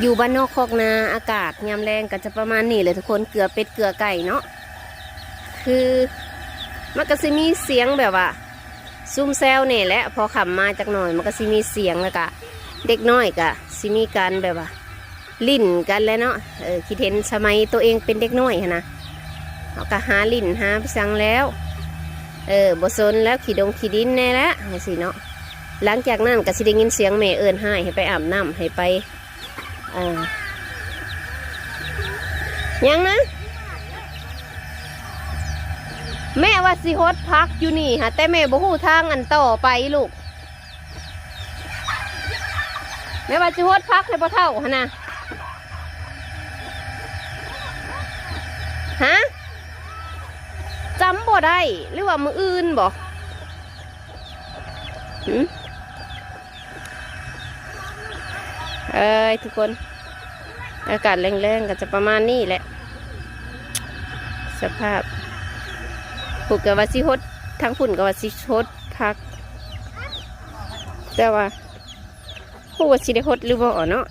อยู่บ้านนอกคอกนาอากาศยามแรงก็จะประมาณนี้เลยทุกคนเกลือเป็ดเกลือไก่เนาะคือมันก็จะมีเสียงแบบว่าซุ่มแซวเนี่ยแหละพอขับมาจากหน่อยมันก็จะมีเสียงแล้วก็เด็กน้อยก็จะมีการแบบว่าลิ่นกันแล้วเนาะคิดเห็นสมัยตัวเองเป็นเด็กน้อยนะเขาก็หาลิ่นหาพิสังแล้วบสนแล้วขี่ดงขี่ดินแน่แล้วสิเนาะหลังจากนั้นก็สิได้ยินเสียงแม่เอิญให้ไปอาบน้ำให้ไปยังนะแม่ว่าสิฮดพักอยู่นี่ฮะแต่แม่บ่ฮู้ทางอันต่อไปลูกแม่ว่าสิฮดพักให้พ่อเฒ่าฮะนะฮะจำบ่ได้หรือว่ามืออื่นบ่ทุกคนอากาศแรงๆก็จะประมาณนี้แหละสภาพผูกกับว่าสิฮดทั้งฝุ่นกับว่าสิฮดพักแต่ว่าผู้ว่าสิได้ฮดหรือบ่เนาะ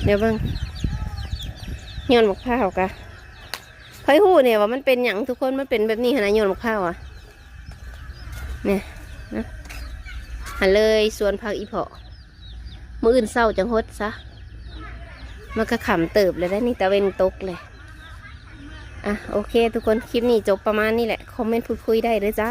เดี๋ยวเบิ่งย้อนมะพร้าวกะเฮ้ยหูเนี่ยว่ามันเป็นอย่างทุกคนมันเป็นแบบนี้ขนาดย้อนมะพร้าวอ่ะเนี่ยนะหันเลยสวนผักอีเพาะมื้ออื่นเศร้าจังฮดซะมันก็ขำเติบเลยได้นี่ตะเวนตกเลยโอเคทุกคนคลิปนี้จบประมาณนี้แหละคอมเมนต์พูดคุยได้เลยจ้า